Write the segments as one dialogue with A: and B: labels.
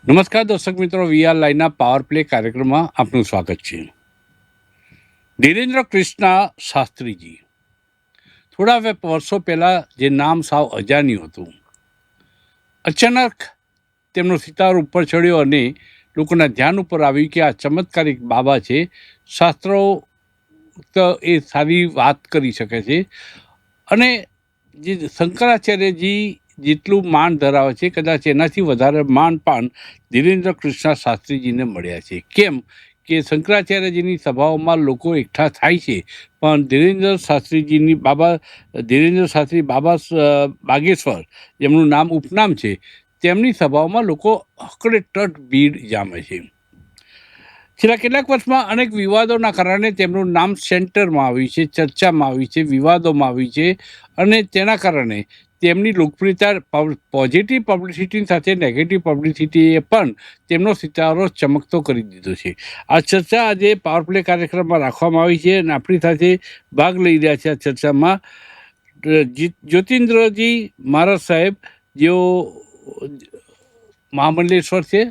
A: નમસ્કાર દર્શક મિત્રો, વીઆર લાઈવના પાવર પ્લે કાર્યક્રમમાં આપનું સ્વાગત છે. ધીરેન્દ્ર કૃષ્ણા શાસ્ત્રીજી થોડા વર્ષો પહેલાં જે નામ સાવ અજાણ્યું હતું, અચાનક તેમનો સિતાર ઉપર ચડ્યો અને લોકોના ધ્યાન ઉપર આવ્યું કે આ ચમત્કારિક બાબા છે. શાસ્ત્રો તો એ સારી વાત કરી શકે છે અને જે શંકરાચાર્યજી જેટલું માન ધરાવે છે, કદાચ એનાથી વધારે માનપાન ધીરેન્દ્ર કૃષ્ણા શાસ્ત્રીજીને મળ્યા છે. કેમ કે શંકરાચાર્યજીની સભાઓમાં લોકો એકઠા થાય છે, પણ ધીરેન્દ્ર શાસ્ત્રી બાબા બાગેશ્વર, જેમનું નામ ઉપનામ છે, તેમની સભાઓમાં લોકો હકડેટટ ભીડ જામે છે. છેલ્લા કેટલાક વર્ષમાં અનેક વિવાદોના કારણે તેમનું નામ સેન્ટરમાં આવ્યું છે, ચર્ચામાં આવ્યું છે, વિવાદોમાં આવ્યું છે અને તેના કારણે તેમની લોકપ્રિયતા પોઝિટિવ પબ્લિસિટી સાથે નેગેટિવ પબ્લિસિટીએ પણ તેમનો સિતારો ચમકતો કરી દીધો છે. આ ચર્ચા આજે પાવર પ્લે કાર્યક્રમમાં રાખવામાં આવી છે અને આપણી સાથે ભાગ લઈ રહ્યા છે આ ચર્ચામાં જ્યોતિન્દ્રજી મહારાજ સાહેબ, જેઓ મહામંડલેશ્વર છે,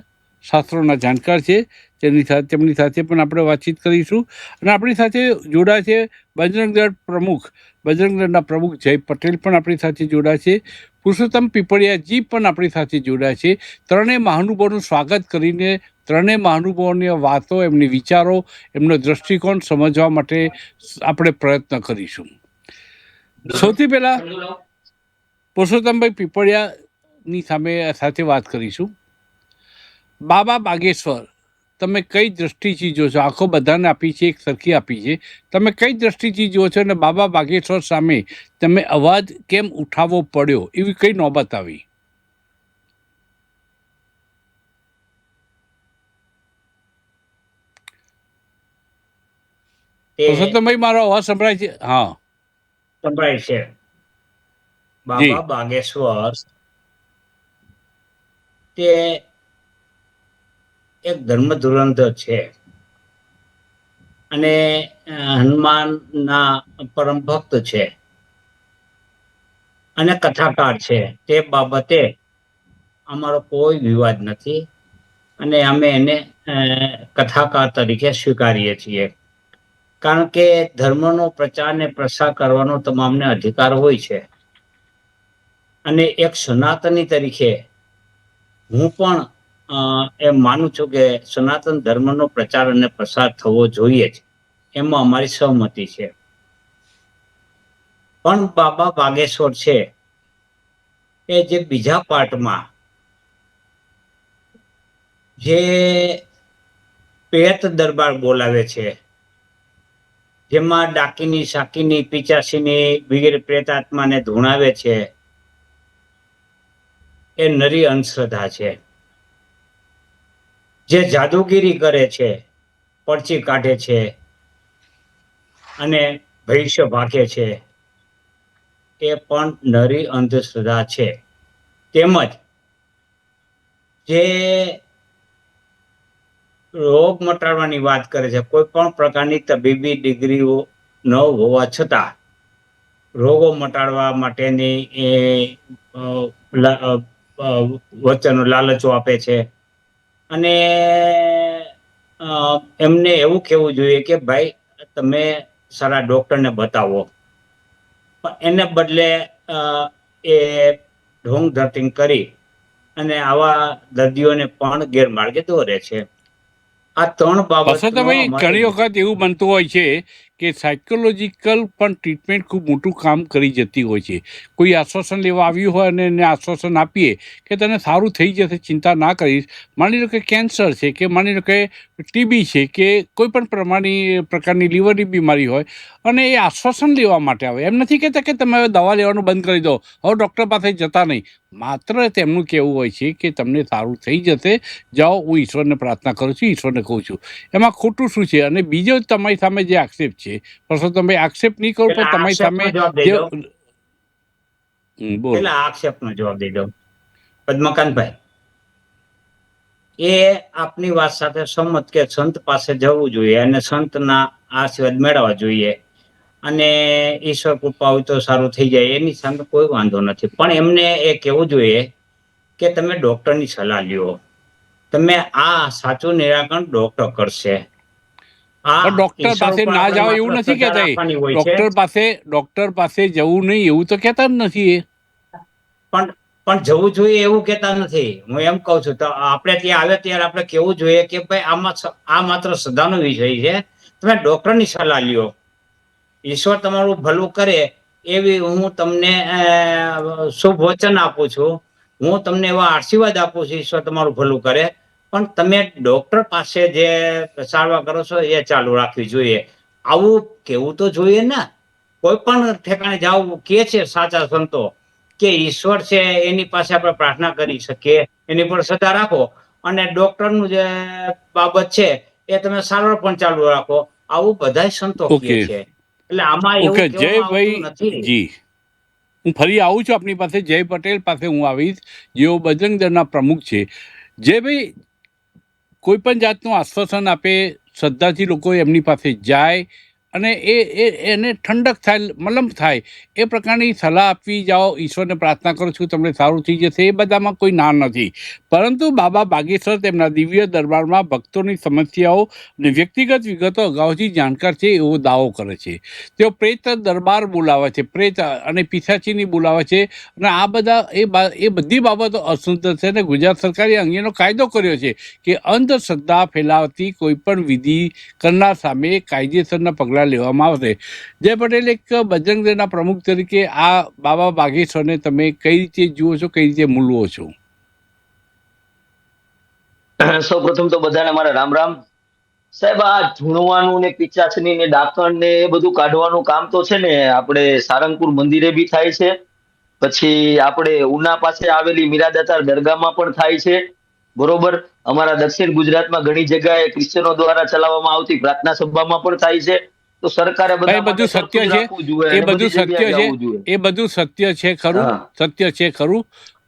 A: શાસ્ત્રોના જાણકાર છે. તેમની સાથે પણ આપણે વાતચીત કરીશું. અને આપણી સાથે જોડાય છે બજરંગ દળના પ્રમુખ જય પટેલ પણ આપણી સાથે જોડાય છે. પુરુષોત્તમ પીપળિયાજી પણ આપણી સાથે જોડાય છે. ત્રણેય મહાનુભાવોનું સ્વાગત કરીને ત્રણેય મહાનુભાવોની વાતો, એમની વિચારો, એમનો દ્રષ્ટિકોણ સમજવા માટે આપણે પ્રયત્ન કરીશું. સૌથી પહેલા પુરુષોત્તમભાઈ પીપળિયાની સાથે વાત કરીશું. બાબા બાગેશ્વર તમે કઈ દ્રષ્ટિથી જો છો? આંખો બધાને આપી છે, એક સરખી આપી છે, તમે કઈ દ્રષ્ટિથી જુઓ છો? અને બાબા બાગેશ્વર સામે તમે અવાજ કેમ ઉઠાવવો પડ્યો, એવી કઈ નોબત આવી? પુરુષોત્તમભાઈ, મારો અવાજ સંભળાય છે? હા,
B: સંભળાય છે. બાબા બાગેશ્વર તે એક ધર્મ ધુરંધર છે અને હનુમાનના પરમ ભક્ત છે અને કથાકાર છે. તે બાબતે અમારો કોઈ વિવાદ નથી અને અમે એને કથાકાર તરીકે સ્વીકારીએ છીએ, કારણ કે ધર્મનો પ્રચાર ને પ્રસાર કરવાનો તમામને અધિકાર હોય છે. અને એક સનાતની તરીકે હું પણ એમ માનું છું કે સનાતન ધર્મનો પ્રચાર અને પ્રસાર થવો જોઈએ જ, એમાં અમારી સહમતિ છે. પણ બાબા બાગેશ્વર છે એ જે બીજા પાર્ટમાં જે પેત દરબાર બોલાવે છે, જેમાં ડાકીની, શાકીની, પિચાસીની વગેરે પ્રેતાત્માને ધૂણાવે છે, એ નરી અંધશ્રદ્ધા છે. જે જાદુગીરી કરે છે, પડચી કાઢે છે અને ભવિષ્ય ભાગે છે, એ પણ નરી અંધશ્રદ્ધા છે. તેમજ જે રોગ મટાડવાની વાત કરે છે, કોઈ પણ પ્રકારની તબીબી ડિગ્રીઓ ન હોવા છતાં રોગો મટાડવા માટેની વચનો, લાલચો આપે છે અને એમને એવું કહેવું જોઈએ કે ભાઈ તમે સારા ડોક્ટરને બતાવો, પણ એને બદલે એ ઢોંગ ધરતીંગ કરી અને આવા દર્દીઓને પણ ગેરમાર્ગે દોરે છે. આ ત્રણ બાબતનો
A: ઘણી વખત એવું બનતું હોય છે કે સાયકોલોજીકલ પણ ટ્રીટમેન્ટ ખૂબ મોટું કામ કરી જતી હોય છે. કોઈ આશ્વાસન લેવા આવ્યું હોય અને એને આશ્વાસન આપીએ કે તને સારું થઈ જશે, ચિંતા ના કરીશ. માની લો કે કેન્સર છે, કે માની લો કે ટીબી છે, કે કોઈ પણ પ્રકારની લીવરની બીમારી હોય અને એ આશ્વાસન લેવા માટે આવે. એમ નથી કહેતા કે તમે હવે દવા લેવાનું બંધ કરી દો, હવે ડૉક્ટર પાસે જતા નહીં. માત્ર તેમનું કહેવું હોય છે કે તમને સારું થઈ જશે, જાઓ, હું ઈશ્વરને પ્રાર્થના કરું છું, ઈશ્વરને કહું છું. એમાં ખોટું શું છે? અને બીજો તમારી સામે જે આક્ષેપ છે, પરસોત્તમભાઈ, આક્ષેપ નહીં કરું પણ તમારી સામે
B: પેલા આક્ષેપનો જવાબ દઈ દઉં. પદ્મકાંતભાઈ, એ આપની વાત સાથે સંમત કે સંત પાસે જવું જોઈએ અને સંતના આશીર્વાદ મેળવવા જોઈએ અને ઈશ્વર કૃપા હોય તો સારું થઈ જાય, એની સામે કોઈ વાંધો નથી. પણ એમને એ કહેવું જોઈએ કે તમે ડોક્ટરની સલાહ લ્યો, તમે આ સાચું નિરાકરણ ડોક્ટર કરશે. આ
A: પણ ડોક્ટર
B: ઈશ્વર
A: પાસે
B: ઉપર
A: ના
B: આપણે
A: જાઓ
B: માત્ર
A: એવું નથી
B: શ્રદ્ધા
A: કહેતા.
B: રાખવાની હોય છે.
A: ડોક્ટર પાસે જવું નહીં એવું તો કહેતા જ નથી એ.
B: પણ જવું જોઈએ એવું કહેતા નથી. હું એમ કહું છું તો આપણે ત્યાં આવે ત્યારે આપણે કેવું જોઈએ કે ભાઈ આ માત્ર શ્રદ્ધાનો વિષય છે, તમે ડોક્ટરની સલાહ લ્યો. ઈશ્વર તમારું ભલું કરે એવી હું તમને શુભ વચન આપું છું. હું તમને એવા આશીર્વાદ આપું છું, ઈશ્વર તમારું ભલું કરે. પણ તમે ડોક્ટર પાસે જે સારવાર કરો છો એ ચાલુ રાખવી જોઈએ. આવું કેવું તો જોઈએ ને. કોઈ પણ ઠેકાણે જાવ કે છે સાચા સંતો કે ઈશ્વર છે એની પાસે આપણે પ્રાર્થના કરી શકીએ, એની પર શ્રદ્ધા રાખો, અને ડોક્ટરનું જે બાબત છે એ તમે સારવાર પણ ચાલુ રાખો. આવું બધા સંતો કહે
A: ઓકે
B: છે. એટલે આમાં
A: ઓકે
B: એવું કહેવામાં આવતું
A: જયભાઈ
B: નથી.
A: જી, હું ફરી આવું છું આપની પાસે. જય પટેલ પાસે હું આવીશ, જેઓ બજરંગ દળના પ્રમુખ છે. જયભાઈ, કોઈ પણ જાતનું આશ્વાસન આપે, શ્રદ્ધાથી લોકો એમની પાસે જાય અને એને ઠંડક થાય, મલમ થાય એ પ્રકારની સલાહ આપવી, જાઓ ઈશ્વરને પ્રાર્થના કરું છું તમને સારું થઈ જશે, એ બધામાં કોઈ ના નથી. પરંતુ બાબા બાગેશ્વર તેમના દિવ્ય દરબારમાં ભક્તોની સમસ્યાઓ અને વ્યક્તિગત વિગતો અગાઉથી જાણકાર છે એવો દાવો કરે છે. તેઓ પ્રેત દરબાર બોલાવે છે, પ્રેત અને પિશાચીની બોલાવે છે, અને આ બધા એ બધી બાબતો અશુદ્ધ છે. અને ગુજરાત સરકારે અંગેનો કાયદો કર્યો છે કે અંધશ્રદ્ધા ફેલાવતી કોઈ પણ વિધિ કરનાર સામે કાયદેસરના પગલાં લેવામાં આવશે. જય પટેલ, એક બજરંગ દળના પ્રમુખ તરીકે આ બાબા બાગેશ્વરને તમે કઈ રીતે જુઓ છો, કઈ રીતે મૂલવો છો?
C: સૌ પ્રથમ તો બધાને મારા રામ રામ. સાહેબ, આ ધૂણવાનું ને પિચાચની ને ડાકણ ને એ બધું કાઢવાનું કામ તો છે ને આપણે સારંગપુર મંદિરે બી થાય છે, પછી આપણે ઉના પાસે આવેલી મીરાદાતાર દરગાહમાં પણ થાય છે, બરોબર. અમારા દક્ષિણ ગુજરાતમાં ઘણી જગ્યાએ ક્રિશ્ચનો દ્વારા ચલાવવામાં આવતી પ્રાર્થના સભામાં પણ થાય છે. તો સરકારે
A: એ
C: બધા માટે
A: બધું
C: સરખું
A: સત્ય
C: જ
A: છે,
C: રાખવું જોઈએ
A: એ
C: અને
A: બધું
C: બધી જગ્યાએ
A: સત્ય છે,
C: જવું જોઈએ.
A: એ બધું સત્ય છે ખરું,
C: હા,
A: સત્ય છે ખરું.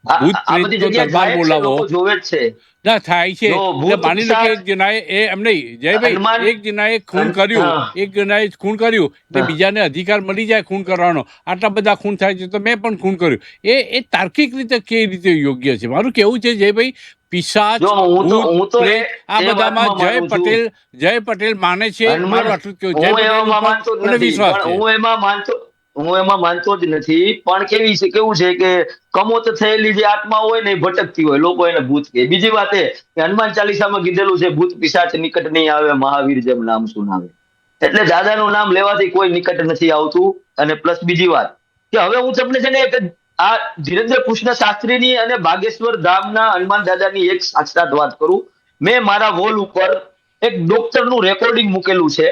A: ભૂત
C: આ બધી
A: પ્રેતનો
C: જગ્યાએ
A: દરબાર
C: જાય જ છે,
A: બોલાવો
C: લોકો જોવે જ છે.
A: ના થાય છે.
C: જો
A: એટલે
C: ભૂત
A: માની લો કે
C: પિશાચ
A: એક જણાએ એમ નહીં જયભાઈ,
C: હનુમાન
A: એક જણાએ ખૂન કર્યું,
C: હા,
A: એક જણાએ ખૂન કર્યું એટલે
C: હા.
A: બીજાને અધિકાર મળી જાય ખૂન કરવાનો. આટલા બધા ખૂન થાય છે તો મેં પણ ખૂન કર્યું. એ તાર્કિક રીતે કેવી રીતે યોગ્ય છે? મારું કેવું છે જયભાઈ, પિશાચ,
C: જો
A: ભૂત,
C: હું તો
A: પ્રેત આ
C: એ
A: બધામાં
C: વાતમાં માનું છું.
A: જય પટેલ માને છે.
C: હનુમાન,
A: મારું આટલું જ કેવું, જય
C: હું
A: પટેલ
C: એવામાં
A: ઉપર
C: માનતો જ
A: મને
C: નથી,
A: વિશ્વાસ
C: પણ
A: છે.
C: હું એમાં માનતો જ નથી. પણ કેવું છે કે કમોત થયેલી જે આત્મા હોય ને એ ભટકતી હોય, લોકો એને ભૂત કહે. બીજી વાત એ કે હનુમાન ચાલીસામાં કીધેલું છે, ભૂત પિશાચ નિકટ નહીં આવે, મહાવીર જેમ નામ સુનાવે. એટલે દાદાનું નામ લેવાથી કોઈ નિકટ નથી આવતું. અને પ્લસ બીજી વાત કે હવે હું તમને છે ને એક આ ધીરેન્દ્ર કૃષ્ણ શાસ્ત્રીની અને બાગેશ્વર ધામના હનુમાન દાદાની એક સાક્ષાત વાત કરું. મેં મારા વોલ ઉપર એક ડોક્ટરનું રેકોર્ડિંગ મૂકેલું છે.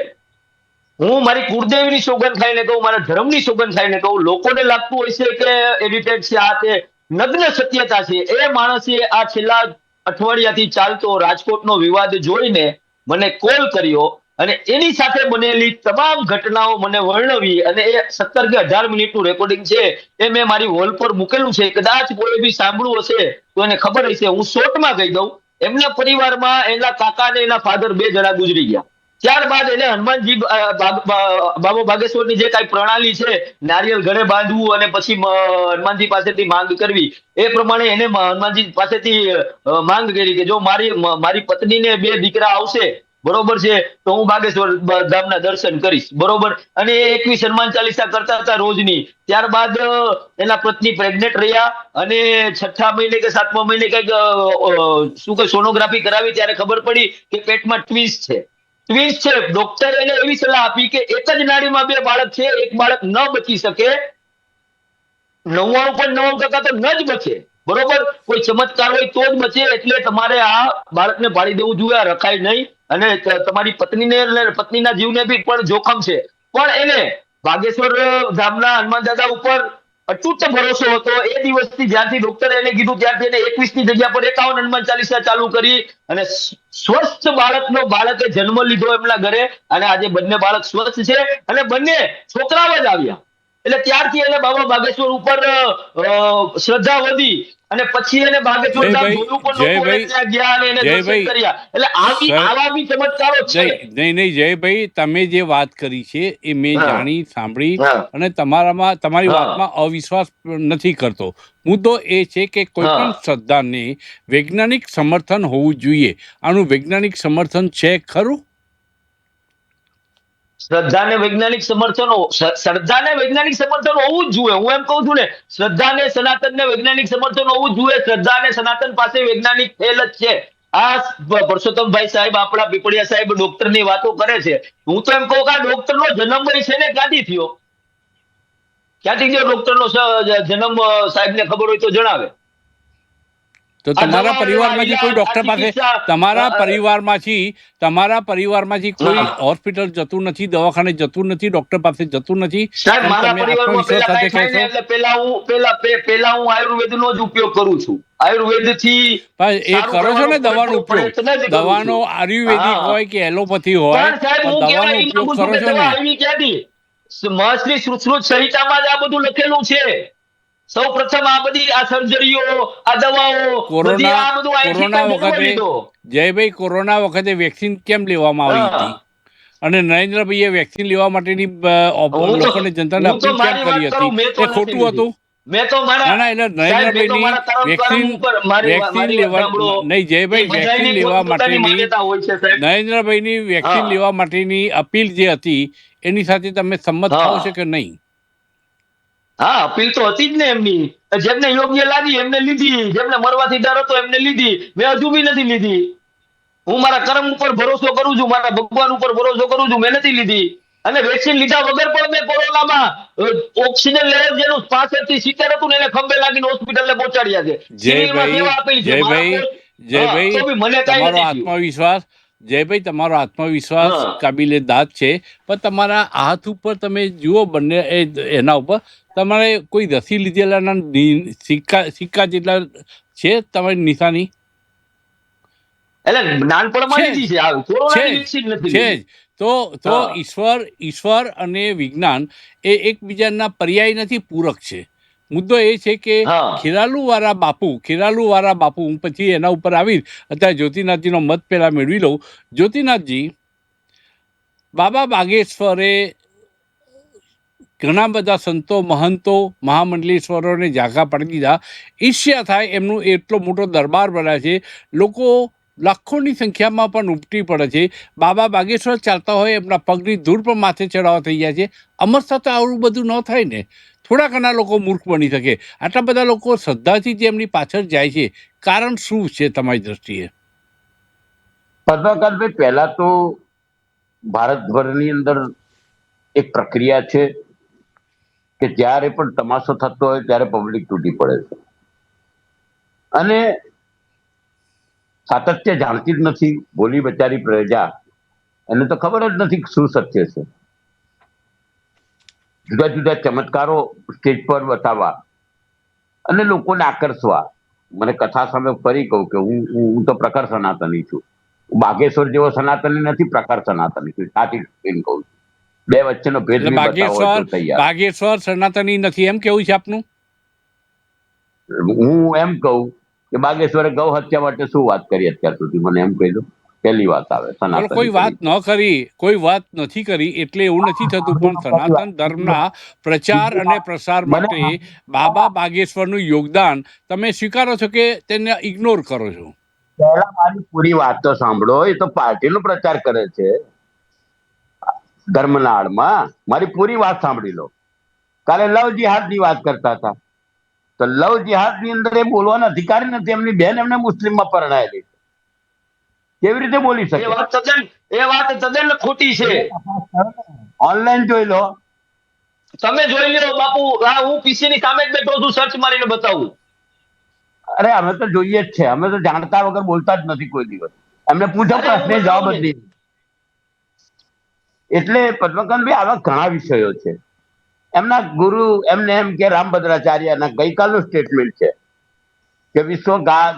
C: હું મારી કુળદેવીની સોગંદ ખાઈને કહું, મારા ધર્મની સોગંદ ખાઈને કહું, લોકોને લાગતું હોય છે કે એડિટેડ છે, આ તે નગ્ન સત્યતા છે. એ માણસે આ છેલ્લા અઠવાડિયાથી ચાલતો રાજકોટનો વિવાદ જોઈને મને કોલ કર્યો અને એની સાથે બનેલી તમામ ઘટનાઓ મને વર્ણવી, અને એ 17 કે 18 મિનિટનું રેકોર્ડિંગ છે. એ મેં મારી વોલ પર મૂકેલું છે. કદાચ કોઈ બી સાંભળવું હશે તો એને ખબર હશે. હું શોર્ટમાં કહી દઉં, એમના પરિવારમાં એના કાકા અને એના ફાધર 2 જણા ગુજરી ગયા. ત્યારબાદ એને હનુમાનજી બાબા બાગેશ્વરની જે કાંઈ પ્રણાલી છે, નારિયેળ ગળે બાંધવું અને પછી હનુમાનજી પાસેથી માંગ કરવી, એ પ્રમાણે એને હનુમાનજી પાસેથી માંગ કરી કે જો મારી પત્નીને 2 દીકરા આવશે, બરોબર છે, તો હું બાગેશ્વર ધામના દર્શન કરીશ, બરોબર. અને એ 21 હનુમાન ચાલીસા કરતા હતા રોજની. ત્યારબાદ એના પત્ની પ્રેગ્નેન્ટ રહ્યા અને 6ઠા મહિને કે 7મા મહિને કઈક શું કે સોનોગ્રાફી કરાવી ત્યારે ખબર પડી કે પેટમાં ટ્વિન્સ છે. ડોક્ટરે એને એવી સલાહ આપી કે એક જ નાડીમાં 2 બાળક છે, એક બાળક ન બચી શકે, 99.9% તો ન જ બચે, બરોબર. કોઈ ચમત્કાર હોય તો જ બચે. એટલે તમારે આ બાળકને પાડી દેવું જોઈએ, આ રખાય નહીં. અને તમારી પત્નીના જીવને બી પણ જોખમ છે. પણ એને બાગેશ્વર ધામના હનુમાન દાદા ઉપર અતૂટ ભરોસો હતો. એ દિવસથી જ્યારથી ડોક્ટરે એને કીધું ત્યારથી એને 21 ની જગ્યા પર 51 હનુમાન ચાલીસા ચાલુ કરી અને સ્વસ્થ બાળકે જન્મ લીધો એમના ઘરે. અને આજે બંને બાળક સ્વસ્થ છે અને બંને છોકરાઓ જ આવ્યા. એટલે ત્યારથી એને બાબા બાગેશ્વર ઉપર શ્રદ્ધા વધી અને પછી એને બાગેશ્વર ધામ
A: જયભાઈ,
C: જોયું પણ નહોતું અને
A: જયભાઈ,
C: ત્યાં ગયા અને એને દર્શન
A: જયભાઈ,
C: કર્યા. એટલે
A: સર,
C: આવા બી ચમત્કારો છે.
A: નહીં જયભાઈ, તમે જે વાત કરી છે એ મેં
C: હા
A: જાણી સાંભળી,
C: હા
A: અને તમારી
C: હા
A: વાતમાં અવિશ્વાસ નથી કરતો. મુદ્દો એ છે કે કોઈ
C: હા
A: પણ શ્રદ્ધાને વૈજ્ઞાનિક સમર્થન હોવું જોઈએ. આનું વૈજ્ઞાનિક સમર્થન છે ખરું?
C: શ્રદ્ધાને વૈજ્ઞાનિક શ્રદ્ધાને વૈજ્ઞાનિક સમર્થન હોવું જ જોઈએ. હું એમ કહું છું ને, શ્રદ્ધાને સનાતનને વૈજ્ઞાનિક સમર્થન હોવું જ જોઈએ. શ્રદ્ધા અને સનાતન પાસે વૈજ્ઞાનિક થયેલ જ છે. આ પરસોત્તમભાઈ સાહેબ, આપણા પીપળિયા સાહેબ ડોક્ટરની વાતો કરે છે. હું તો એમ કહું કે આ ડોક્ટરનો જન્મ છે ને ક્યાંથી થયો? ક્યાંથી થયો ડોક્ટરનો જન્મ? સાહેબને ખબર હોય તો જણાવે.
A: તો
C: આ
A: તમારા
C: દવાઓ, આ
A: પરિવારમાંથી કોઈ
C: ઈલાજ, આ
A: ડોક્ટર પાસે,
C: ચિકિત્સા,
A: તમારા પરિવારમાંથી કોઈ
C: હા.
A: હોસ્પિટલ જતું નથી, દવાખાને જતું નથી, ડોક્ટર પાસે જતું નથી?
C: સાહેબ,
A: એમ
C: મારા
A: તમે
C: પરિવારમાં
A: આત્મવિશ્વાસ
C: પેલા
A: સાથે
C: કઈ થાય ને
A: કહેશો?
C: એટલે પેલા હું આયુર્વેદનો જ ઉપયોગ કરું છું. આયુર્વેદથી
A: પણ એ
C: સારું
A: કરો છો ને
C: કરવાનો
A: દવાનો ઉપયોગ,
C: પ્રયત્ન જ કરું
A: દવાનો
C: છું.
A: આયુર્વેદિક
C: હા,
A: હોય કે એલોપેથી હોય,
C: પણ સાહેબ
A: પણ
C: હું
A: દવાનો
C: કેવા ઈ
A: ઉપયોગ
C: માંગુ છું
A: કરો
C: કે
A: છો
C: દવા
A: ને?
C: આવી ક્યાંથી? મહર્ષિ સુશ્રુત સંહિતામાં જ આ બધું લખેલું છે. સૌ પ્રથમ આ બધી આ સર્જરીઓ, આ દવાઓ, બધી
A: કોરોના
C: આ બધું અહીંથી
A: કોરોના
C: જ જન્મ
A: વખતે,
C: લીધો.
A: જયભાઈ, કોરોના વખતે વેક્સિન કેમ લેવામાં આવી
C: હા,
A: હતી? અને નરેન્દ્રભાઈએ વેક્સિન લેવા માટેની
C: હું તો
A: લોકોને, જનતાને
C: હું તો
A: અપીલ કેમ
C: મારી વાત
A: કરી હતી?
C: કરું, મેં તો
A: એ
C: નથી
A: ખોટું
C: લીધી.
A: હતું?
C: મેં તો
A: ના,
C: મારા
A: એટલે
C: સાહેબ, મેં તો
A: નરેન્દ્રભાઈની
C: મારા તરમ
A: વેક્સિન
C: ઉપર મારી
A: વેક્સિન
C: મારી વાત
A: લેવા
C: સાંભળો.
A: નહીં,
C: એ
A: જયભાઈ, વેક્સિન
C: બધાયની
A: લેવા
C: પોતપોતાની
A: માટેની,
C: માન્યતા હોય છે સાહેબ.
A: નરેન્દ્રભાઈની વેક્સિન
C: હા
A: લેવા માટેની અપીલ જે હતી એની સાથે તમે સંમત થાઓ છો
C: હા
A: કે નહીં?
C: હા, અપીલ તો હતી જ ને એમની. જેમને યોગ્ય લાગી એમને લીધી, જેમને મરવાથી ડર હતો એમને લીધી. મેં હજુ બી નથી લીધી. હું મારા કર્મ ઉપર ભરોસો કરું છું, મારા ભગવાન ઉપર ભરોસો કરું છું. મેં નથી લીધી. અને વેક્સિન લીધા વગર પણ મેં કોરોનામાં ઓક્સિજન લેવલ જેનું 65 થી 70 હતું ને, એને ખંભે લાગીને હોસ્પિટલે પહોંચાડ્યા છે. સિવિલમાં
A: જયભાઈ,
C: સેવા આપેલી છે. મારા
A: જયભાઈ,
C: પોસ્ટ, હા, તો
A: જયભાઈ,
C: બી મને કાંઈ
A: તમારો
C: નથી થયું.
A: આત્મવિશ્વાસ, જયભાઈ, તમારો આત્મવિશ્વાસ
C: હા
A: કાબિલે દાદ છે, પણ તમારા હાથ ઉપર તમે જુઓ, બંને એના ઉપર તમારે કોઈ રસી લીધેલાના સિક્કા સિક્કા જેટલા છે તમારી નિશાની?
C: એટલે નાનપણમાં
A: છે
C: લીધી
A: જ,
C: છે. આ
A: છે
C: કોરોનાની
A: જ,
C: વેક્સિન નથી
A: છે
C: લીધી.
A: જ. તો
C: હા
A: ઈશ્વર અને વિજ્ઞાન એ એકબીજાના પર્યાય નથી, પૂરક છે. મુદ્દો એ છે કે
C: હા
A: ખેરાલુવાળા બાપુ, હું પછી એના ઉપર આવીશ. અત્યારે જ્યોતિનાથજીનો મત પહેલા મેળવી લઉં. જ્યોતિનાથજી, બાબા બાગેશ્વરે ઘણા બધા સંતો, મહંતો, મહામંડલેશ્વરોને જાગા પાડી દીધા. ઈર્ષ્યા થાય એમનું એટલો મોટો દરબાર બનાવે છે. લોકો લાખોની સંખ્યામાં પણ ઉમટી પડે છે. બાબા બાગેશ્વર ચાલતા હોય, એમના પગની ધૂળ પણ માથે ચડાવવા થઈ જાય છે. અમર સાથે આવું બધું ન થાય ને. થોડા ઘણા લોકો મૂર્ખ બની શકે. આટલા બધા લોકો શ્રદ્ધાથી જે એમની પાછળ જાય છે, કારણ શું છે તમારી દ્રષ્ટિએ?
D: પદ્મકાંતભાઈ, પહેલા તો ભારતભરની અંદર એક પ્રક્રિયા છે કે જ્યારે પણ તમાશો થતો હોય ત્યારે પબ્લિક તૂટી પડે છે, અને સાતત્ય જાણતી જ નથી. ભોલી બચારી પ્રજા, એને તો ખબર જ નથી કે શું સત્ય છે. જુદા જુદા ચમત્કારો સ્ટેજ પર બતાવવા અને લોકોને આકર્ષવા. મને કથા સામે ફરી કહું કે હું તો પ્રખર સનાતની છું. બાગેશ્વર જેવો સનાતની નથી, પ્રખર સનાતની છું. સાચી એમ કહું છું. બે વચ્ચેનો ભેદ
A: એટલે
D: બી બતાવો હોય તો તૈયાર.
A: બાગેશ્વર સનાતની નથી એમ કેવું છે આપનું?
D: હું એમ કહું કે બાગેશ્વરે ગૌ હત્યા માટે શું વાત કરી અત્યાર સુધી? મને એમ કહી દો. પહેલી વાત આવે
A: ચલો,
D: સનાતની
A: કોઈ વાત
D: તરીકે.
A: ન કરી, કોઈ વાત નથી કરી એટલે એવું નથી થતું, પણ સનાતન ધર્મના પ્રચાર અને પ્રસાર માટે બાબા બાગેશ્વરનું યોગદાન તમે સ્વીકારો છો કે તેને ઇગ્નોર કરો છો?
D: પહેલા મારી પૂરી વાત તો સાંભળો. એ તો પાર્ટીનો પ્રચાર કરે છે ધર્મના આડમાં. મારી પૂરી વાત સાંભળી લો. કાલે લવ જિહાદની વાત કરતા હતા, તો લવ જિહાદની અંદર એ બોલવાનો અધિકાર નથી. એમની બેન એમને મુસ્લિમમાં પરણાયેલી છે. કેવી રીતે બોલી
C: એ
D: શકે?
C: વાત તદ્દન ખોટી છે.
D: ઓનલાઈન જોઈ લો.
C: તમે જોઈ લો બાપુ. હા, હું પીસી ની સામે જ બેઠો છું, સર્ચ મારીને બતાવું.
D: અરે અમે તો જોઈએ જ છે. અમે તો જાણતા વગર બોલતા જ નથી કોઈ દિવસ. એમને પૂછો,
C: અરે,
D: પ્રશ્ન
C: હું
D: જવાબ જ
C: બતાવું ને.
D: નહીં. એટલે પદ્મકાંતભાઈ, આવા ઘણા વિષયો છે. એમના ગુરુ એમને એમ કે રામભદ્રાચાર્યના ગઈકાલનું સ્ટેટમેન્ટ છે કે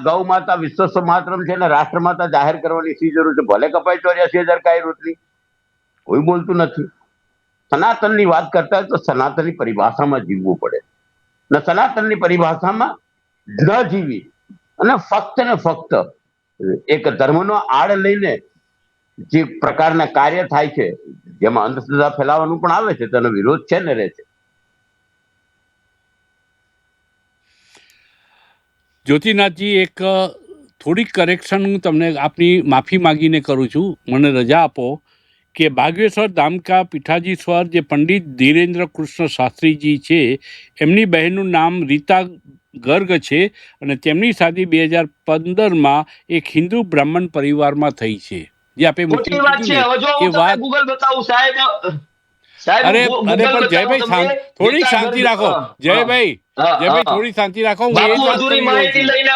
D: ગૌ માતા વિશ્વ માતરમ છે ને રાષ્ટ્રમાતા જાહેર કરવાની શી જરૂર છે? ભલે કપાય 84,000 ગાય રોટલી, કોઈ બોલતું નથી. સનાતનની વાત કરતા હોય તો સનાતનની પરિભાષામાં જીવવું પડે. ને સનાતનની પરિભાષામાં ન જીવી અને ફક્ત ને ફક્ત એક ધર્મનો આડ લઈને જે પ્રકારના કાર્ય થાય છે, જેમાં અંધશ્રદ્ધા ફેલાવાનું પણ આવે છે, તેનો વિરોધ છે ને રહે છે.
A: જ્યોતિનાથજી, એક થોડીક કરેક્શન હું તમને આપની માફી માગીને કરું છું. મને રજા આપો કે બાગેશ્વર ધામકા પીઠાજીશ્વર જે પંડિત ધીરેન્દ્ર કૃષ્ણ શાસ્ત્રીજી છે, એમની બહેનનું નામ રીતા ગર્ગ છે અને તેમની શાદી 2015માં એક હિન્દુ બ્રાહ્મણ પરિવારમાં થઈ છે. જે આપે
C: ખોટી વાત છે. હવે જો
A: એ
C: હું તમને
A: વાત
C: ગૂગલ બતાવું સાહેબ, સાહેબ
A: અરે
C: હું
A: અરે
C: ગૂગલ
A: પણ
C: બતાવું
A: જયભાઈ,
C: તમને.
A: થોડી
C: રીતા
A: શાંતિ
C: ગર્ગ,
A: રાખો.
C: હા,
A: જયભાઈ,
C: હા,
A: જયભાઈ,
C: હા.
A: થોડી શાંતિ રાખો. હું એ જ
C: બાપુ
A: વાત
C: અધૂરી
A: કરી રહ્યો
C: માહિતી
A: છું.
C: લઈને,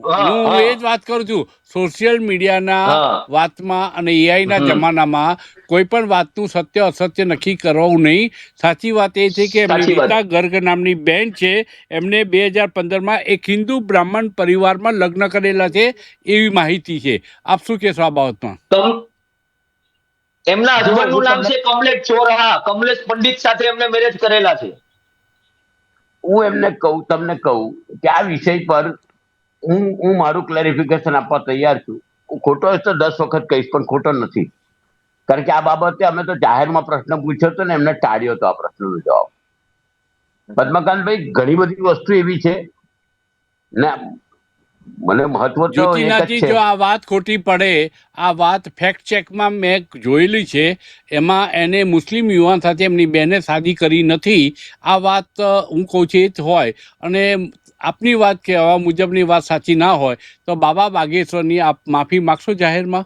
C: હા,
A: હું
C: હા,
A: એ જ વાત કરું છું. સોશિયલ મીડિયાના
C: હા.
A: વાતમાં અને એઆઈના
C: હમ.
A: જમાનામાં કોઈ પણ વાતનું સત્ય અસત્ય નક્કી કરવું નહીં. સાચી વાત એ છે કે એમની
C: સાચી વાત.
A: રીતા ગર્ગ નામની બેન છે, એમને 2015માં એક હિન્દુ બ્રાહ્મણ પરિવારમાં લગ્ન કરેલા છે, એવી માહિતી છે. આપ શું કહેશો આ બાબતમાં?
C: એમના
D: જો
C: હસબન્ડ નું
D: હું
C: નામ
D: તમને
C: છે કમલેશ ચોરહા. કમલેશ પંડિત સાથે એમને મેરેજ કરેલા છે.
D: હું એમને કહું, તમને કહું કે આ વિષય પર હું મારું ક્લેરિફિકેશન આપવા તૈયાર છું. હું ખોટો હશે તો 10 વખત કહીશ, પણ ખોટો નથી. કારણ કે આ બાબતે અમે તો જાહેરમાં પ્રશ્ન પૂછ્યો હતો ને એમને ટાળ્યો હતો આ પ્રશ્નનો જવાબ. પદ્મકાંતભાઈ, ઘણી બધી વસ્તુ એવી છે ને, મને મહત્વ તો એક જ
A: જ્યોતિનાથજી,
D: છે.
A: જો આ વાત ખોટી પડે, આ વાત ફેક્ટ ચેકમાં મેં જોયેલી છે, એમાં એને મુસ્લિમ યુવાન સાથે એમની બેને શાદી કરી નથી. આ વાત હું કહું છું એ જ હોય અને આપની વાત કહેવા મુજબની વાત સાચી ના હોય તો બાબા બાગેશ્વરની આપ માફી માગશો જાહેરમાં?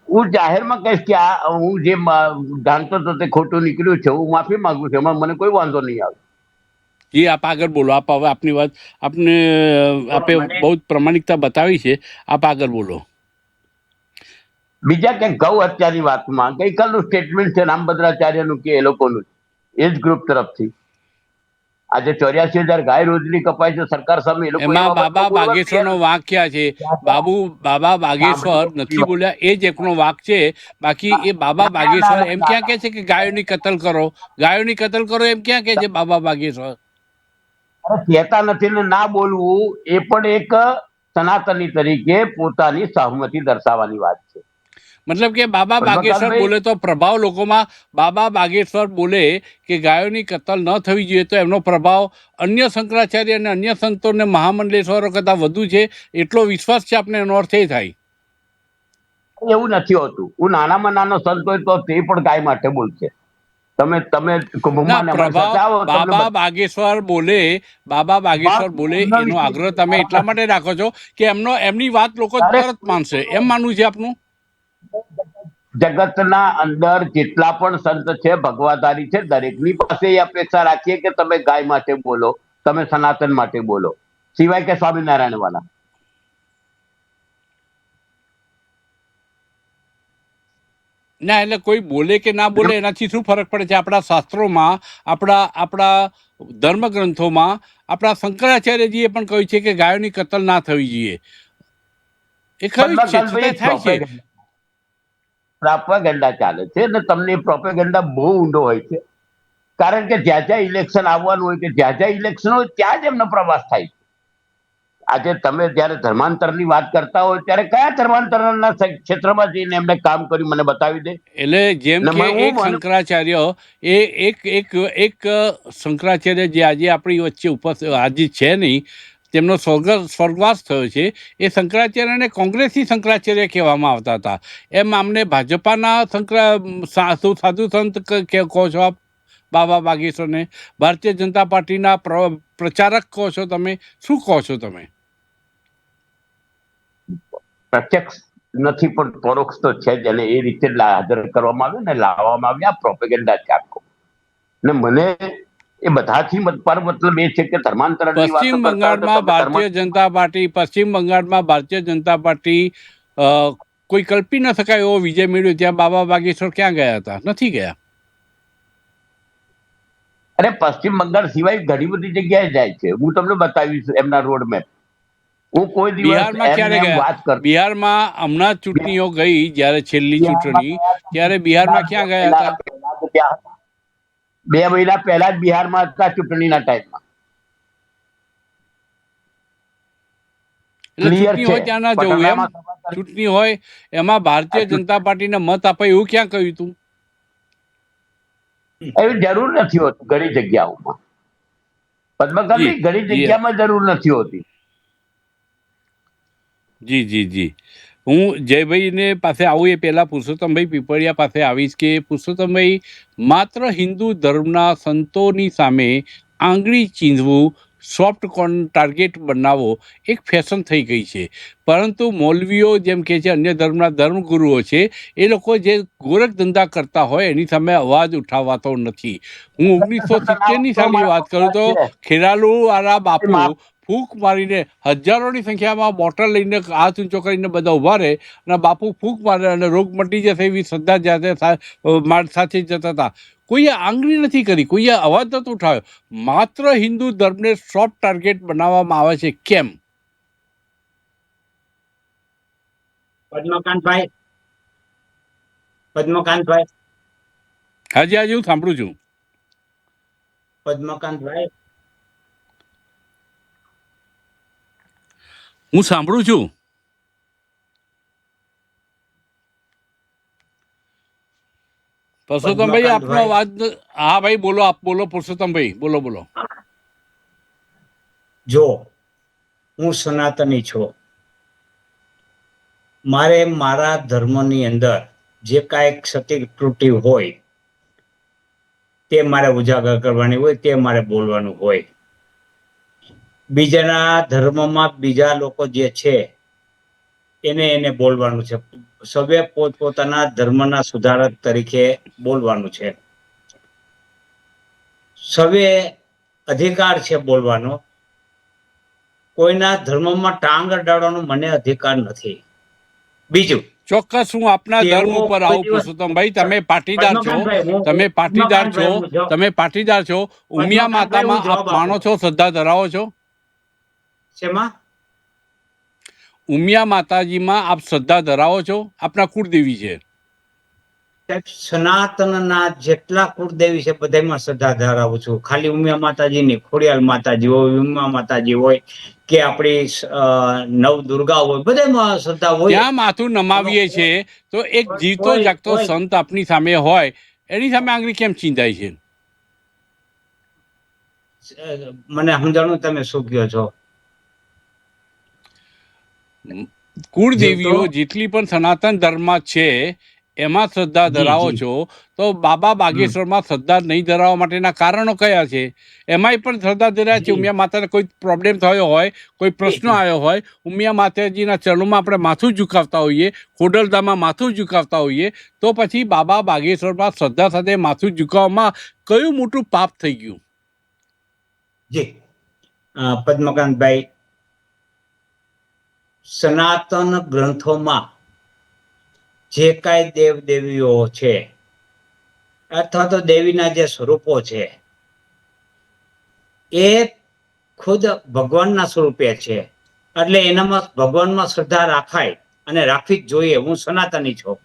D: હું જાહેરમાં કહીશ કે આ હું જે જાણતો હતો તે ખોટું નીકળ્યું છે, હું માફી માંગુ છું. એમાં મને કોઈ વાંધો નહીં આવે.
A: જી, આપ આગળ બોલો. આપ હવે આપની વાત આપને આપે બહુ જ પ્રામાણિકતા બતાવી છે. આપ આગળ બોલો.
D: બીજા કે ગૌ હત્યાની વાતમાં ગઈકાલનું સ્ટેટમેન્ટ છે રામભદ્રાચાર્યનું કે એ લોકોનું એજ ગ્રુપ તરફથી આજે 84,000 ગાય રોજની કપાય છે સરકાર સામે. એ લોકો એ
A: એમાં
D: બાબતમાં
A: બાબા
D: બોલવા
A: બાગેશ્વરનો
D: તૈયાર
A: વાંક ક્યાં છે? બાબા બાગેશ્વર નથી બોલ્યા, એ જ એકનો વાંક છે. બાકી એ બાબા બાગેશ્વર એમ ક્યાં કહે છે કે ગાયોની કતલ કરો, ગાયોની કતલ કરો એમ ક્યાં કહે છે બાબા બાગેશ્વર?
D: કહેતા નથી ને ના બોલવું એ પણ એક સનાતની તરીકે પોતાની સહમતિ દર્શાવવાની વાત છે.
A: મતલબ કે બાબા બાગેશ્વર
D: પદ્મકાંતભાઈ,
A: બોલે તો પ્રભાવ લોકોમાં, બાબા બાગેશ્વર બોલે કે ગાયોની કતલ ન થવી જોઈએ તો એમનો પ્રભાવ અન્ય શંકરાચાર્ય અને અન્ય સંતોને મહામંડલેશ્વરો કરતાં વધુ છે, એટલો વિશ્વાસ છે આપને? એનો અર્થ એ થાય.
D: એવું નથી હોતું. હું નાનામાં નાનો સંત હોય તો તે પણ ગાય માટે બોલશે. તમે
A: ના,
D: કુંભમાં અમારી સાથે
A: પ્રભાવ
D: આવો, તમને
A: બાબા બાગેશ્વર બોલે, બાબા બાગેશ્વર બોલે એનો આગ્રહ તમે એટલા માટે રાખો છો કે એમની વાત લોકો તરત માનશે, એમ માનવું છે આપનું?
D: જગતના અંદર જેટલા પણ સંત છે, ભગવાધારી છે, દરેકની પાસે એ અપેક્ષા રાખીએ કે તમે ગાય માટે બોલો, તમે સનાતન માટે બોલો, સિવાય કે સ્વામિનારાયણ વાળા.
A: ના, એટલે કોઈ બોલે કે ના બોલે એનાથી શું ફરક પડે છે? આપણા શાસ્ત્રોમાં, આપણા ધર્મગ્રંથોમાં આપણા શંકરાચાર્યજીએ પણ કહ્યું છે કે ગાયોની કતલ ના થવી જોઈએ. એ કહ્યું જ છે, છતાં થાય છે.
D: પ્રોપેગેન્ડા ચાલે છે અને તમને પ્રોપેગેન્ડા બહુ ઊંડો હોય છે. કારણ કે જ્યાં જ્યાં ઇલેક્શન આવવાનું હોય કે જ્યાં જ્યાં ઇલેક્શન હોય ત્યાં જ એમનો પ્રવાસ થાય છે. આજે તમે જયારે ધર્માંતરની વાત કરતા હોય ત્યારે કયા ધર્માંતરના ક્ષેત્રમાં જઈને એમને કામ કર્યું મને બતાવી દે.
A: એટલે જેમ કે એક શંકરાચાર્ય, એક શંકરાચાર્ય જે આજે આપણી વચ્ચે ઉપસ્થિત આજે છે નહીં, તેમનો સ્વર્ગવાસ થયો છે, એ શંકરાચાર્યને કોંગ્રેસી શંકરાચાર્ય કહેવામાં આવતા હતા. એમ આમને ભાજપાના સાધુ સંત કહો છો આપ બાબા બાગેશ્વરને? ભારતીય જનતા પાર્ટીના પ્રચારક કહો છો તમે? શું કહો છો તમે?
D: પ્રત્યક્ષ નથી પણ પરોક્ષ તો છે જ, અને એ રીતે હાજર કરવામાં આવ્યું ને લાવવામાં આવ્યા પ્રોપેગેન્ડા છે આખો. ને મને એ બધાથી મતલબ એ છે કે ધર્માંતરણની વાતો
A: પશ્ચિમ
D: કરતા હોય તો
A: બંગાળમાં
D: તમે
A: ભારતીય જનતા પાર્ટી કોઈ કલ્પી ન શકાય એવો વિજય મેળવ્યો. ત્યાં બાબા બાગેશ્વર ક્યાં ગયા હતા? નથી ગયા.
D: અરે પશ્ચિમ બંગાળ સિવાય ઘણી બધી જગ્યાએ જાય છે. હું તમને બતાવીશ એમના રોડ મેપ. હું કોઈ દિવસ
A: બિહારમાં ક્યારે
D: એમ
A: ગયા?
D: વાત કરતો.
A: બિહારમાં હમણાં ચૂંટણીઓ ગઈ, જ્યારે છેલ્લી ચૂંટણી, ત્યારે બિહારમાં ક્યાં ગયા હતા?
D: 2 મહિના પહેલા જ બિહારમાં હતા ચૂંટણીના ટાઈમમાં.
A: એટલે
D: ક્લિયર
A: ચૂંટણી
D: છે.
A: હોય ત્યાં ના જવું એમ?
D: પટણામાં સભા કરી.
A: ચૂંટણી હોય એમાં ભારતીય જનતા પાર્ટીને મત આપે એવું ક્યાં કહ્યું તું?
D: એવી જરૂર નથી હોતી ઘણી જગ્યાઓમાં. પદ્મકાંતભાઈ, ઘણી
A: જી
D: જગ્યામાં જરૂર નથી હોતી.
A: જી હું જયભાઈને પાસે આવું એ પહેલાં પુરુષોત્તમભાઈ પીપળિયા પાસે આવીશ કે પુરુષોત્તમભાઈ, માત્ર હિન્દુ ધર્મના સંતોની સામે આંગળી ચીંધવું, સોફ્ટ કોર્ન ટાર્ગેટ બનાવવો એક ફેશન થઈ ગઈ છે. પરંતુ મૌલવીઓ જેમ કે છે, અન્ય ધર્મના ધર્મગુરુઓ છે, એ લોકો જે ગોરખ ધંધા કરતા હોય એની સામે અવાજ ઉઠાવાતો નથી. હું 1970ની સાલની વાત કરું તો ખેરાલુવાળા બાપુ ફૂંક મારીને હજારોની સંખ્યામાં બોટલ લઈને હાથ ઊંચો કરીને બધા ઊભા રહે અને બાપુ ફૂંક મારે અને રોગ મટી જશે એવી શ્રદ્ધા જાતે સાથે જતા હતા. કોઈએ આંગળી નથી કરી, કોઈએ અવાજ નથી ઉઠાવ્યો. માત્ર હિન્દુ ધર્મને સોફ્ટ ટાર્ગેટ બનાવવામાં આવે છે. કેમ?
B: પદ્મકાંતભાઈ,
A: હાજી હું સાંભળું છું.
B: પદ્મકાંતભાઈ,
A: હું સાંભળું છું. પુરુષોત્તમભાઈ, આપનો અવાજ. હા ભાઈ, બોલો. આપ બોલો પુરુષોત્તમભાઈ, બોલો.
B: જો હું સનાતની છું, મારે મારા ધર્મની અંદર જે કાંઈ ક્ષતિ ત્રુટિ હોય તે મારે ઉજાગર કરવાની હોય, તે મારે બોલવાનું હોય. બીજાના ધર્મમાં બીજા લોકો જે છે એને બોલવાનું છે. સવે પોતપોતાના ધર્મના સુધારક તરીકે બોલવાનું છે. સવે અધિકાર છે બોલવાનો. કોઈના ધર્મમાં ટાંગ અડાડવાનો મને અધિકાર નથી. બીજું,
A: ચોક્કસ હું આપના ધર્મ ઉપર આવું પુરુષોત્તમભાઈ. તમે પાટીદાર છો. ઉમિયા માતામાં આપ માનો છો, શ્રદ્ધા ધરાવો છો?
B: શેમાં?
A: ઉમિયા માતાજીમાં આપ શ્રદ્ધા ધરાવો છો? આપના કુળદેવી છે.
B: સનાતનના જેટલા કુળદેવી છે બધામાં શ્રદ્ધા ધરાવું છું. ખાલી ઉમિયા માતાજી ની, ખોડિયાલ માતાજી હોય, ઉમિયા માતાજી હોય કે આપણી નવ દુર્ગા હોય, બધામાં શ્રદ્ધા હોય.
A: ત્યાં માથું નમાવીએ છે તો એક જીવતો જાગતો સંત આપની સામે હોય, એની સામે આંગળી કેમ ચીંધાય છે?
B: મને સમજાણું તમે શું કહો છો?
A: કુળદેવીઓ જેટલી પણ સનાતન ધર્મ છે એમાં શ્રદ્ધા ધરાવો છો, તો બાબા બાગેશ્વરમાં શ્રદ્ધા નહીં ધરાવવા માટેના કારણો કયા છે? એમાંય પણ શ્રદ્ધા ધર્યા છે. ઉમિયા માતાને કોઈ પ્રોબ્લેમ થયો હોય, કોઈ પ્રશ્ન આવ્યો હોય, ઉમિયા માતાજીના ચરણોમાં આપણે માથું ઝુકાવતા હોઈએ, ખોડલધામમાં માથું ઝુકાવતા હોઈએ, તો પછી બાબા બાગેશ્વરમાં શ્રદ્ધા સાથે માથું ઝુકાવવામાં કયું મોટું પાપ થઈ ગયું?
B: જી પદ્મકાંતભાઈ, સનાતન ગ્રંથોમાં જે કાંઈ દેવ દેવીઓ છે અથવા તો દેવીના જે સ્વરૂપો છે એ ખુદ ભગવાનના સ્વરૂપે છે. એટલે એનામાં ભગવાનમાં શ્રદ્ધા રાખાય અને રાખવી જ જોઈએ. હું સનાતની છું.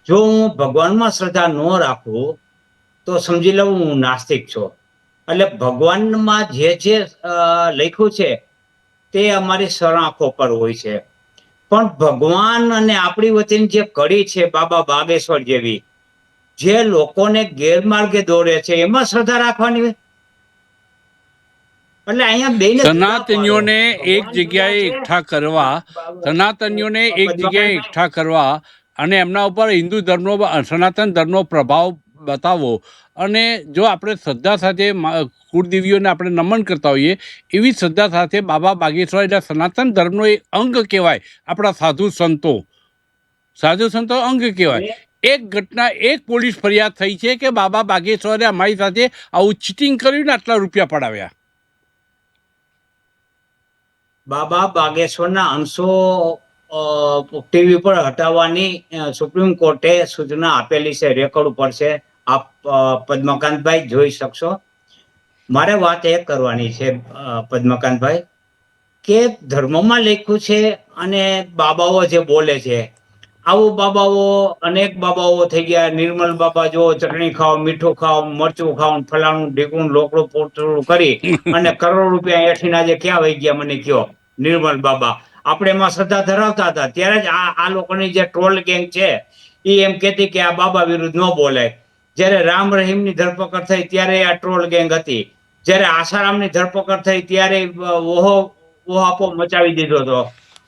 B: જો હું ભગવાનમાં શ્રદ્ધા ન રાખું તો સમજી લઉં હું નાસ્તિક છું. એટલે ભગવાનમાં જે લખ્યું છે તે અમારી સરાંખો પર હોય છે. પણ ભગવાન અને આપણી વચ્ચેની જે કડી છે બાબા બાગેશ્વર જેવી, જે લોકોને ગેરમાર્ગે દોરે છે, એમાં શ્રદ્ધા રાખવાની હોય. એટલે અહીંયા બેને
A: સનાતનીઓને એક જગ્યાએ એકઠા કરવા અને એમના ઉપર હિન્દુ ધર્મનો, સનાતન ધર્મનો પ્રભાવ બતાવો. અને જો આપણે શ્રદ્ધા સાથે કુળદેવીઓને આપણે નમન કરતા હોઈએ, એવી શ્રદ્ધા સાથે બાબા બાગેશ્વર એટલે સનાતન ધર્મનો એક અંગ કહેવાય. આપણા સાધુ સંતો અંગ કહેવાય. એક ઘટના, એક પોલીસ ફરિયાદ થઈ છે કે બાબા બાગેશ્વરે અમારી સાથે આવું ચીટિંગ કર્યું ને આટલા રૂપિયા પડાવ્યા.
B: બાબા બાગેશ્વરના અંશો ટીવી પર હટાવવાની સુપ્રીમ કોર્ટે સૂચના આપેલી છે. રેકોર્ડ ઉપર છે, આપ પદ્મકાંતભાઈ જોઈ શકશો. મારે વાત એ કરવાની છે પદ્મકાંતભાઈ કે ધર્મમાં લખ્યું છે અને બાબાઓ જે બોલે છે, આવું બાબાઓ અનેક બાબાઓ થઈ ગયા. નિર્મલ બાબા જો ચટણી ખાઓ, મીઠું ખાઓ, મરચું ખાઓ, ફલાણું ઢીકું લોકડું પોટલું કરી અને કરોડ રૂપિયા એઠીના જે ક્યાં વહી ગયા મને કયો નિર્મલ બાબા. આપણે એમાં શ્રદ્ધા ધરાવતા હતા. ત્યારે જ આ લોકોની જે ટ્રોલ ગેંગ છે એ એમ કહેતી કે આ બાબા વિરુદ્ધ ન બોલાય. જ્યારે રામ રહીમની ધરપકડ થઈ ત્યારે આ ટ્રોલ ગેંગ હતી. જ્યારે આસારામની ધરપકડ થઈ ત્યારે ઓહાપો મચાવી દીધો હતો.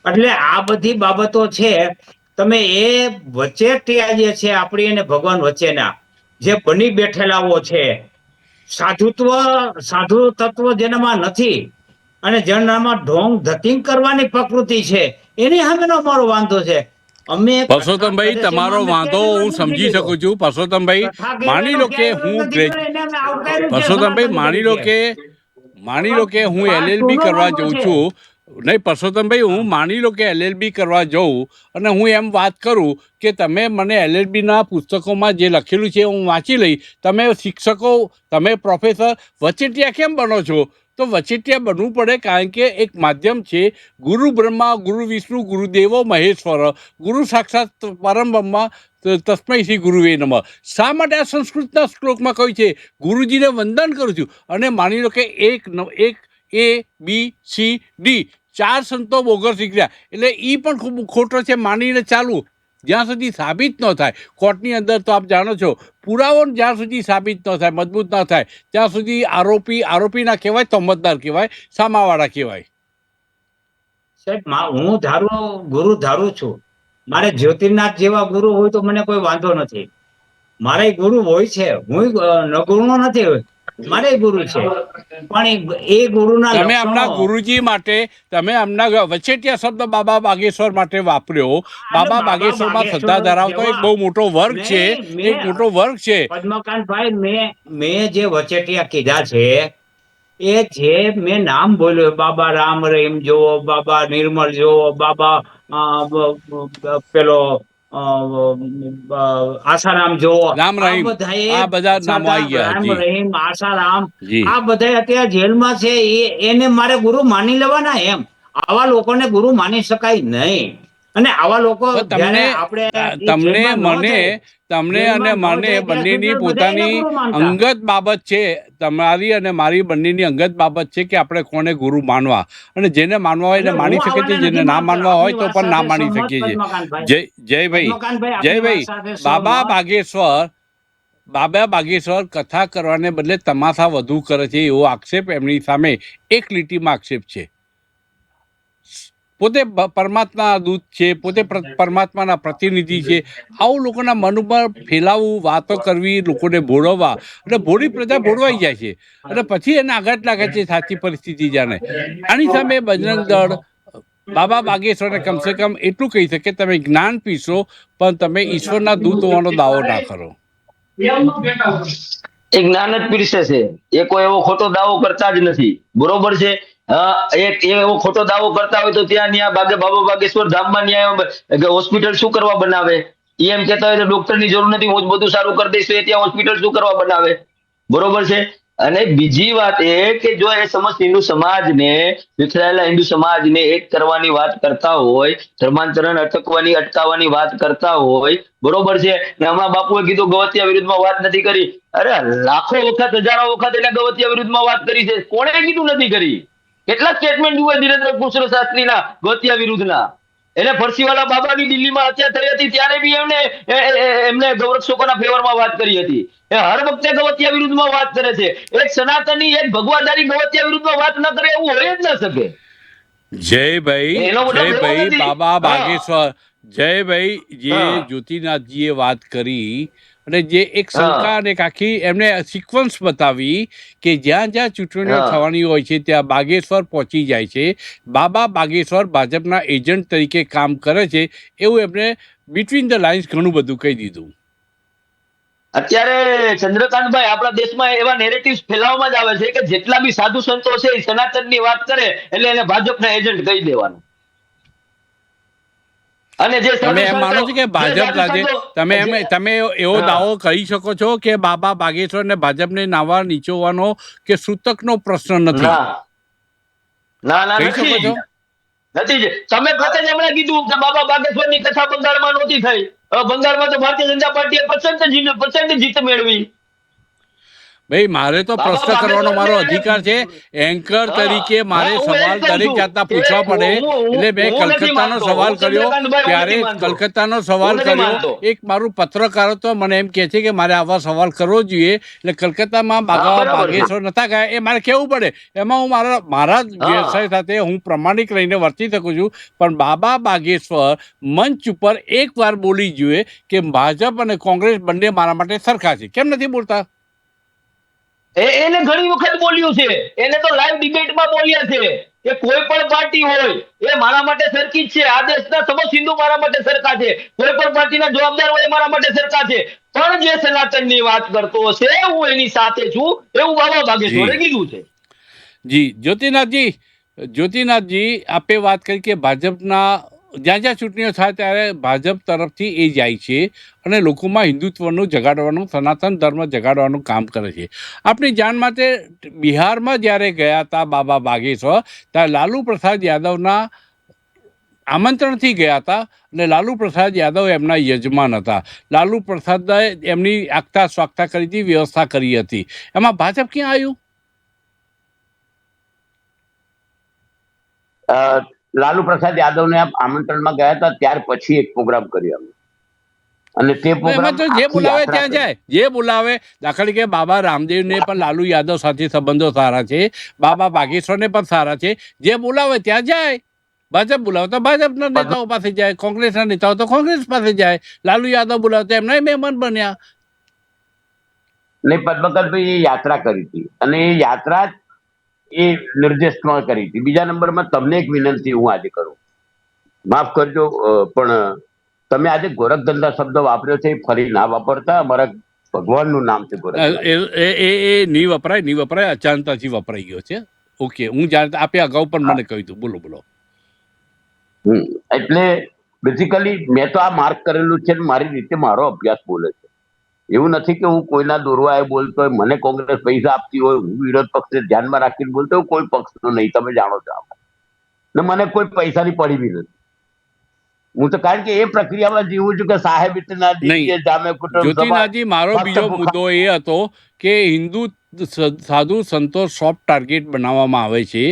B: એટલે આ બધી બાબતો છે. તમે એ વચેટિયા જે છે આપણી અને ભગવાન વચ્ચેના જે બની બેઠેલાઓ છે, સાધુ તત્વ જેનામાં નથી અને જેનામાં ઢોંગ ધતિંગ કરવાની પ્રકૃતિ છે, એની સામેનો અમારો વાંધો છે. અમે
A: પરસોત્તમભાઈ, તમારો વાંધો હું સમજી શકું છું. પરસોત્તમભાઈ, માની લો કે પરસોત્તમભાઈ માની લો કે હું LLB કરવા જઉં છું. નહીં પરસોત્તમભાઈ, હું માની લો કે LLB કરવા જઉં અને હું એમ વાત કરું કે તમે મને LLB ના પુસ્તકોમાં જે લખેલું છે હું વાંચી લઈ, તમે શિક્ષકો, તમે પ્રોફેસર વચેટિયા કેમ બનો છો? તો વચેટિયા બનવું પડે, કારણ કે એક માધ્યમ છે. ગુરુ બ્રહ્મા, ગુરુ વિષ્ણુ, ગુરુદેવો મહેશ્વર, ગુરુ સાક્ષાત પરમ બ્રહ્મા તસ્મૈ શ્રી ગુરુવે નમઃ. શા માટે આ સંસ્કૃતના શ્લોકમાં કહ્યું છે ગુરુજીને વંદન કરું છું? અને માની લો કે એક ABCD 4 સંતો બોગસ નીકળ્યા, એટલે એ પણ ખૂબ ખોટો છે માનીને ચાલવું. જ્યાં સુધી સાબિત ન થાય કોર્ટની અંદર, તો આપ જાણો છો પુરાવો જ્યાં સુધી સાબિત ન થાય, મજબૂત ન થાય, ત્યાં સુધી આરોપી ના કહેવાય, તોમતદાર કહેવાય, સામાવાળા કહેવાય.
B: સાહેબ, હું ગુરુ ધારું છું. મારે જ્યોતિર્નાથ જેવા ગુરુ હોય તો મને કોઈ વાંધો નથી. મારે ગુરુ હોય છે, હું નગુણો નથી, મારે ગુરુ છે. પણ એ ગુરુના
A: તમે આમના ગુરુજી માટે, તમે આમના વચેટિયા શબ્દ બાબા બાગેશ્વર માટે વાપર્યો. બાબા બાગેશ્વરમાં શ્રદ્ધા ધરાવતો એક બહુ મોટો વર્ગ છે, એક મોટો વર્ગ છે.
B: પદ્મકાંતભાઈ, મેં જે વચેટિયા કીધા છે એ જે મેં નામ બોલ્યો, બાબા રામ રહીમ જોવો, બાબા નિર્મળ જોવો, બાબા પેલો આસારામ જોવો,
A: રામ રહીમ, આ બધા નામો આવી ગયા.
B: રામ રહીમ, આસારામ, આ બધા અત્યારે જેલમાં છે. એને મારે ગુરુ માની લેવાના? એમ આવા લોકોને ગુરુ માની શકાય નહીં. અને આવા લોકો
A: તમને અને મને બંનેની પોતાની અંગત બાબત છે. તમારી અને મારી બંનેની અંગત બાબત છે કે આપણે કોને ગુરુ માનવા, અને જેને માનવા હોય એને માની શકે છે, જેને ના માનવા હોય તો પણ ના માની શકીએ છીએ. જયભાઈ, બાબા બાગેશ્વર કથા કરવાને બદલે તમાશા વધુ કરે છે એવો આક્ષેપ એમની સામે એક લીટીમાં આક્ષેપ છે. પોતે પરમાત્મા દૂત છે, પોતે પરમાત્માના પ્રતિનિધિ છે. આવું લોકોના મન ઉપર ફેલાવવું, વાતો કરવી, લોકોને ભોળવવા, એટલે ભોળી પ્રજા ભોળવાઈ જાય છે અને પછી એને આઘાત લાગે છે સાચી પરિસ્થિતિ જાણે. આની સામે બજરંગ દળ બાબા બાગેશ્વરને કમસે કમ એટલું કહી શકે, તમે જ્ઞાન પીશો પણ તમે ઈશ્વરના દૂત હોવાનો દાવો ના કરો.
C: એ જ્ઞાન જ પીરસે છે, એ કોઈ એવો ખોટો દાવો કરતા જ નથી. બરોબર છે. એવો ખોટો દાવો કરતા હોય તો ત્યાં બાબા બાગેશ્વર ધામમાં હોસ્પિટલ શું કરવા બનાવે? એમ કહેતા હોય તો ડોક્ટરની જરૂર નથી, હું બધું સારું કરી દઈશ, એ ત્યાં હોસ્પિટલ શું કરવા બનાવે? બરોબર છે. અને બીજી વાત એ કે જો એ સમસ્ત હિન્દુ સમાજને, વિખરાયેલા હિન્દુ સમાજને એક કરવાની વાત કરતા હોય, ધર્માંતરણ અટકાવવાની વાત કરતા હોય, બરોબર છે. ને હમણાં બાપુએ કીધું ગવતિયા વિરુદ્ધમાં વાત નથી કરી. અરે લાખો વખત, હજારો વખત એને ગવતિયા વિરુદ્ધમાં વાત કરી છે. કોણે કીધું નથી કરી? કેટલા સ્ટેટમેન્ટ જુએ ધીરેન્દ્ર કૃષ્ણ શાસ્ત્રીના ગવતિયા વિરુદ્ધના. એને ફરસીવાલા બાબાની દિલ્હીમાં હત્યા થઈ હતી ત્યારે બી એમને ગૌરક્ષકોના ફેવરમાં વાત કરી હતી. એ હર વખતે ગવતિયા વિરુદ્ધમાં વાત કરે છે. એક સનાતની, એક ભગવાદારી ગવતિયા વિરુદ્ધમાં વાત ન કરે એવું હોય જ ન શકે.
A: જયભાઈ, બાબા બાગેશ્વર, જયભાઈ, જે જ્યોતિનાથજીએ વાત કરી અને જે એક શંકા અને એક આખી એમને સિક્વન્સ બતાવી કે જ્યાં જ્યાં ચૂંટણીઓ થવાની હોય છે ત્યાં બાગેશ્વર પહોંચી જાય છે. બાબા બાગેશ્વર ભાજપના એજન્ટ તરીકે કામ કરે છે એવું એમને બિટવીન ધ લાઇન્સ ઘણું બધું કહી દીધું.
C: અત્યારે ચંદ્રકાંતભાઈ, આપણા દેશમાં એવા નેરેટિવ્સ ફેલાવવામાં જ આવે છે કે જેટલા બી સાધુ સંતો છે એ સનાતનની વાત કરે એટલે એને ભાજપના એજન્ટ કહી દેવાનું. અને જે
A: તમે એમ માનો છો કે ભાજપ સાથે તમે એવો દાવો કરી શકો છો કે બાબા બાગેશ્વર ને ભાજપને નાવા નીચોવાનો કે સૂતકનો પ્રશ્ન નથી?
C: ના, કહી શકો છો નથી. તમે પોતે જ એમણે કીધું કે બાબા બાગેશ્વરની કથા બંગાળમાં નહોતી થઈ. બંગાળમાં તો ભારતીય જનતા પાર્ટીએ પ્રચંડ જીત મેળવી.
A: ભાઈ મારે તો
C: બાબા
A: પ્રશ્ન કરવાનો
C: બાગેશ્વર
A: મારો
C: ને
A: અધિકાર છે. એન્કર
C: હા,
A: તરીકે મારે
C: હા, હું
A: સવાલ
C: એમ કહું
A: દરેક
C: છું
A: જાતના
C: કે
A: પૂછવા પડે. એટલે મેં
C: હું નથી
A: કલકત્તાનો
C: માનતો.
A: સવાલ
C: હું
A: કર્યો
C: ચંદ્રકાંતભાઈ, હું
A: ત્યારે
C: નથી માનતો.
A: કલકત્તાનો સવાલ
C: હું નથી
A: કર્યો.
C: માનતો.
A: એક મારું પત્રકારો તો મને એમ કહે છે કે મારે આવા સવાલ કરવો જોઈએ. એટલે કલકત્તામાં
C: હા, બરાબર છે.
A: બાગેશ્વર નતા ગયા એ મારે કેવું પડે. એમાં હું મારા જ
C: હા.
A: વ્યવસાય સાથે હું પ્રમાણિક રહીને વર્તી શકું છું. પણ બાબા બાગેશ્વર મંચ ઉપર એકવાર બોલી જોઈએ કે ભાજપ અને કોંગ્રેસ બંને મારા માટે સરખા છે. કેમ નથી બોલતા?
C: એને ઘણી વખત બોલ્યું છે. એને તો લાઈવ ડિબેટમાં બોલ્યા છે કે કોઈ પણ પાર્ટી હોય એ મારા માટે સરખી જ છે. આ દેશના સમસ્ત હિન્દુ મારા માટે સરખા છે. કોઈ પણ પાર્ટીના જવાબદાર હોય એ મારા માટે સરખા છે. પણ જે સનાતનની વાત કરતો હશે હું એની સાથે છું એવું બાબા બાગેશ્વરે કીધું છે.
A: જી જ્યોતિનાથજી આપે વાત કરી કે ભાજપના જ્યાં જ્યાં ચૂંટણીઓ થાય ત્યારે ભાજપ તરફથી એ જાય છે અને લોકોમાં હિન્દુત્વનું જગાડવાનું, સનાતન ધર્મ જગાડવાનું કામ કરે છે. આપણી જાણ માટે બિહારમાં જ્યારે ગયા હતા બાબા બાગેશ્વર, ત્યારે લાલુ પ્રસાદ યાદવના આમંત્રણથી ગયા હતા અને લાલુ પ્રસાદ યાદવ એમના યજમાન હતા. લાલુ પ્રસાદે એમની આગતા સ્વાગતા કરી હતી, વ્યવસ્થા કરી હતી. એમાં ભાજપ ક્યાં આવ્યું?
D: લાલુ પ્રસાદ યાદવને આમંત્રણમાં ગયા હતા ત્યાર પછી એક પ્રોગ્રામ કર્યો અમે. અને તે
A: એમાં
D: પ્રોગ્રામ
A: તો જે બોલાવે ત્યાં જાય. જે બોલાવે, દાખલા તરીકે બાબા રામદેવને પણ લાલુ યાદવ સાથે સંબંધો સારા છે, બાબા બાગેશ્વરને પણ સારા છે. જે બોલાવે ત્યાં જાય. ભાજપ બોલાવે તો ભાજપના નેતાઓ પાસે જાય, કોંગ્રેસના નેતાઓ તો કોંગ્રેસ પાસે જાય. લાલુ યાદવ બોલાવે તો એમના મહેમાન બન્યા.
D: ને પદ્મકરભાઈ એ યાત્રા કરી હતી અને એ યાત્રા એ નિર્દેશમાં કરી હતી. બીજા નંબરમાં તમને એક વિનંતી હું આજે કરું, માફ કરજો, પણ તમે આજે ગોરખધંધા શબ્દ વાપર્યો છે એ ફરી ના વાપરતા. અમારા ભગવાનનું નામ છે ગોરખધંધા.
A: એ નહીં વપરાય, અચાનકથી વપરાઈ ગયો છે. ઓકે, હું જાણતા આપે અગાઉ પણ મને કહ્યું હતું. બોલો.
D: એટલે બેઝિકલી મેં તો આ માર્ક કરેલું છે ને મારી રીતે મારો અભ્યાસ બોલે છે. એવું નથી કે હું કોઈના દોરવા એ બોલતો હોય, મને કોંગ્રેસ પૈસા આપતી હોય, હું વિરોધ પક્ષને ધ્યાનમાં રાખીને બોલતો હોય, કોઈ પક્ષનો નહીં, તમે જાણો છો. ને મને કોઈ પૈસાની પડી બી નથી. હું તો કારણ કે એ પ્રક્રિયામાં જીવું છું કે સાહેબ ઇતના દીજીએ જામે કુટુંબ
A: જ્યોતિનાથજી, મારો બીજો મુદ્દો એ હતો કે હિન્દુ સાધુ સંતો સોફ્ટ ટાર્ગેટ બનાવવામાં આવે છે.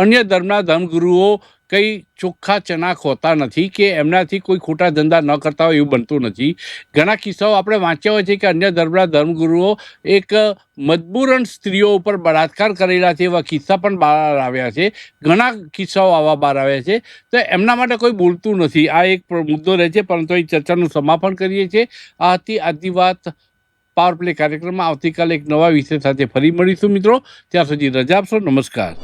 A: અન્ય ધર્મના ધર્મગુરુઓ કંઈ ચોખ્ખા ચનાક હોતા નથી કે એમનાથી કોઈ ખોટા ધંધા ન કરતા હોય એવું બનતું નથી. ઘણા કિસ્સાઓ આપણે વાંચ્યા હોય છે કે અન્ય ધર્મના ધર્મગુરુઓ એક મજબૂરન સ્ત્રીઓ ઉપર બળાત્કાર કરેલા છે, એવા કિસ્સા પણ બહાર આવ્યા છે. ઘણા કિસ્સાઓ આવા બહાર આવ્યા છે. તો એમના માટે કોઈ બોલતું નથી. આ એક મુદ્દો રહે છે, પરંતુ એ ચર્ચાનું સમાપન કરીએ છીએ. આ હતી આજની વાત પાવર પ્લે કાર્યક્રમમાં. આવતીકાલે એક નવા વિષય સાથે ફરી મળીશું મિત્રો. ત્યાં સુધી રજા આપશો. નમસ્કાર.